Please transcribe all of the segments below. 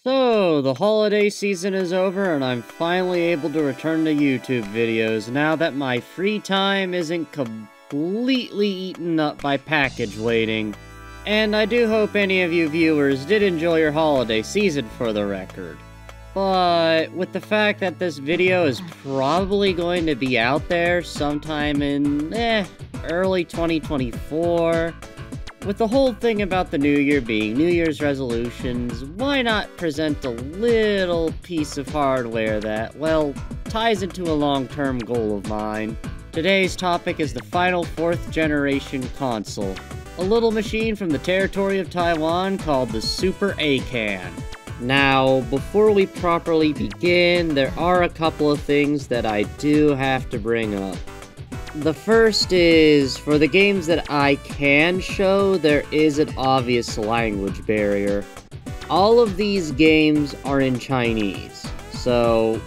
So, the holiday season is over and I'm finally able to return to YouTube videos now that my free time isn't completely eaten up by package waiting. And I do hope any of you viewers did enjoy your holiday season for the record. But with the fact that this video is probably going to be out there sometime in, early 2024, with the whole thing about the new year being New Year's resolutions, why not present a little piece of hardware that, well, ties into a long-term goal of mine. Today's topic is the final 4th generation console, a little machine from the territory of Taiwan called the Super A-Can. Now, before we properly begin, there are a couple of things that I do have to bring up. The first is, for the games that I can show, there is an obvious language barrier. All of these games are in Chinese, so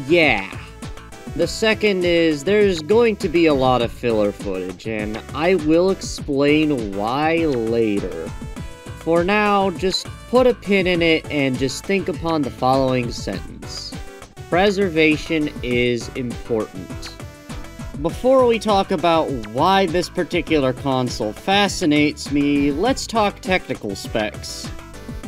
yeah. The second is, there's going to be a lot of filler footage, and I will explain why later. For now, just put a pin in it and just think upon the following sentence. Preservation is important. Before we talk about why this particular console fascinates me, let's talk technical specs.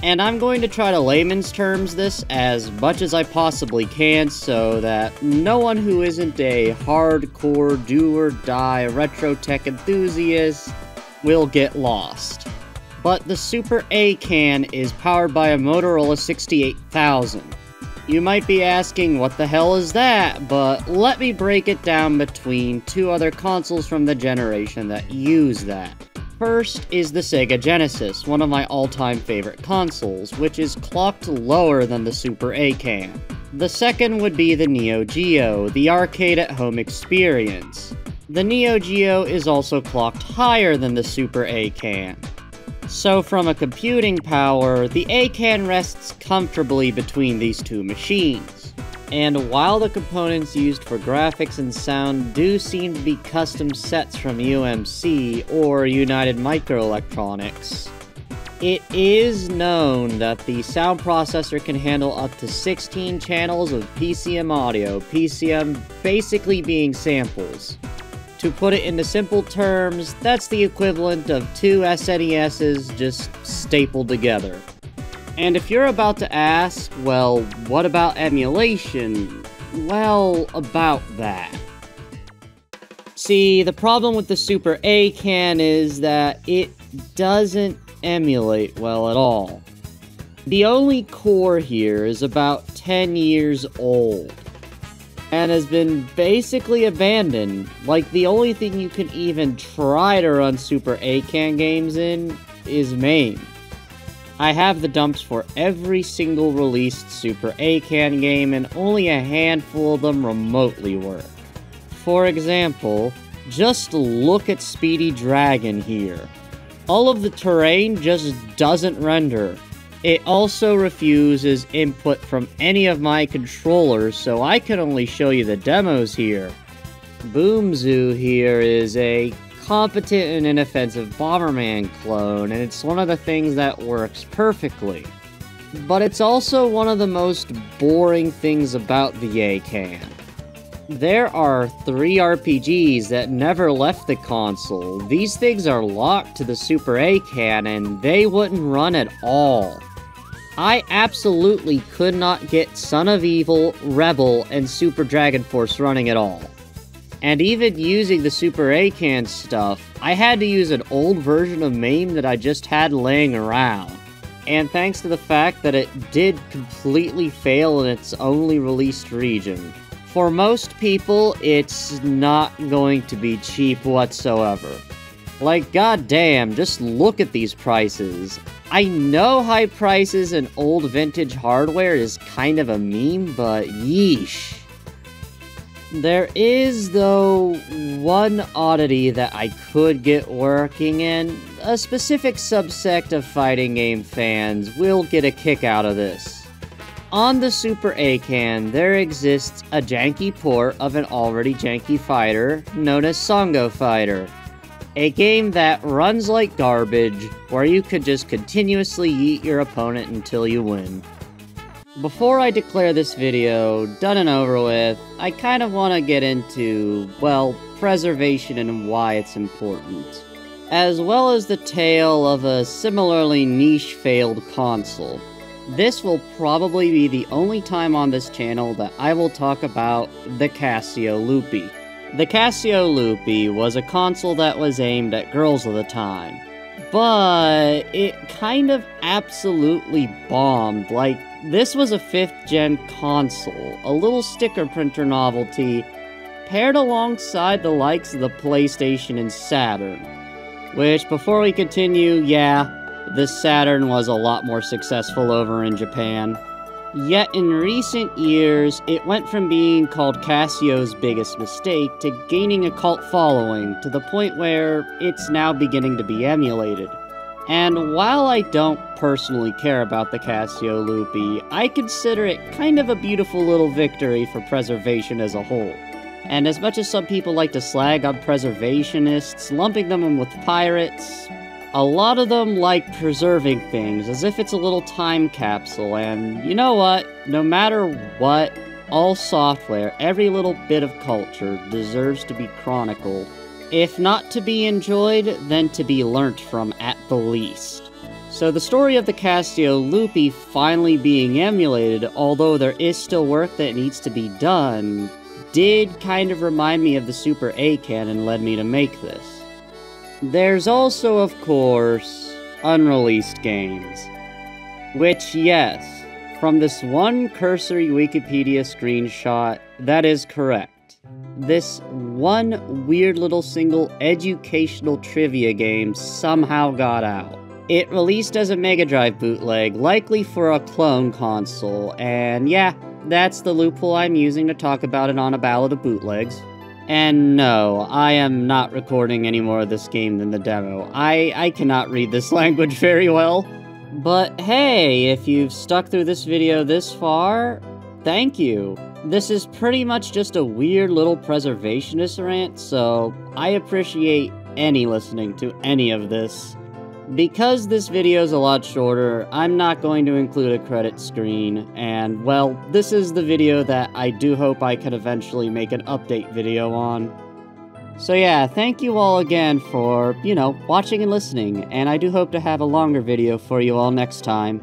And I'm going to try to layman's terms this as much as I possibly can so that no one who isn't a hardcore do-or-die retro tech enthusiast will get lost. But the Super A-Can is powered by a Motorola 68000. You might be asking, what the hell is that? But let me break it down between two other consoles from the generation that use that. First is the Sega Genesis, one of my all-time favorite consoles, which is clocked lower than the Super A-Can. The second would be the Neo Geo, the arcade-at-home experience. The Neo Geo is also clocked higher than the Super A-Can. So from a computing power, the A-Can rests comfortably between these two machines. And while the components used for graphics and sound do seem to be custom sets from UMC or United Microelectronics, it is known that the sound processor can handle up to 16 channels of PCM audio, PCM basically being samples. To put it into simple terms, that's the equivalent of two SNESs just stapled together. And if you're about to ask, well, what about emulation? Well, about that. See, the problem with the Super A-Can is that it doesn't emulate well at all. The only core here is about 10 years old, and has been basically abandoned. Like, the only thing you can even try to run Super A-Can games in is MAME. I have the dumps for every single released Super A-Can game, and only a handful of them remotely work. For example, just look at Speedy Dragon here. All of the terrain just doesn't render. It also refuses input from any of my controllers, so I can only show you the demos here. Boom Zoo here is a competent and inoffensive Bomberman clone, and it's one of the things that works perfectly. But it's also one of the most boring things about the A-Can. There are 3 RPGs that never left the console. These things are locked to the Super A-Can, and they wouldn't run at all. I absolutely could not get Son of Evil, Rebel, and Super Dragon Force running at all. And even using the Super A-Can stuff, I had to use an old version of MAME that I just had laying around. And thanks to the fact that it did completely fail in its only released region. For most people, it's not going to be cheap whatsoever. Like, goddamn, just look at these prices. I know high prices and old vintage hardware is kind of a meme, but yeesh. There is, though, one oddity that I could get working, and a specific subsect of fighting game fans will get a kick out of this. On the Super A-Can, there exists a janky port of an already janky fighter known as Songo Fighter. A game that runs like garbage, where you could just continuously yeet your opponent until you win. Before I declare this video done and over with, I kind of want to get into, well, preservation and why it's important, as well as the tale of a similarly niche failed console. This will probably be the only time on this channel that I will talk about the Casio Loopy. The Casio Loopy was a console that was aimed at girls of the time, but it kind of absolutely bombed. Like, this was a 5th gen console, a little sticker printer novelty, paired alongside the likes of the PlayStation and Saturn. Which, before we continue, yeah, the Saturn was a lot more successful over in Japan. Yet in recent years, it went from being called Casio's biggest mistake to gaining a cult following, to the point where it's now beginning to be emulated. And while I don't personally care about the Casio Loopy, I consider it kind of a beautiful little victory for preservation as a whole. And as much as some people like to slag on preservationists, lumping them in with pirates, a lot of them like preserving things as if it's a little time capsule, and you know what? No matter what, all software, every little bit of culture deserves to be chronicled. If not to be enjoyed, then to be learnt from at the least. So the story of the Casio Loopy finally being emulated, although there is still work that needs to be done, did kind of remind me of the Super A-Can and led me to make this. There's also, of course, unreleased games. Which, yes, from this one cursory Wikipedia screenshot, that is correct. This one weird little single educational trivia game somehow got out. It released as a Mega Drive bootleg, likely for a clone console, and yeah, that's the loophole I'm using to talk about it on a Ballad of Bootlegs. And no, I am not recording any more of this game than the demo. I cannot read this language very well. But hey, if you've stuck through this video this far, thank you. This is pretty much just a weird little preservationist rant, so I appreciate any listening to any of this. Because this video is a lot shorter, I'm not going to include a credit screen, and well, this is the video that I do hope I can eventually make an update video on. So yeah, thank you all again for, watching and listening, and I do hope to have a longer video for you all next time.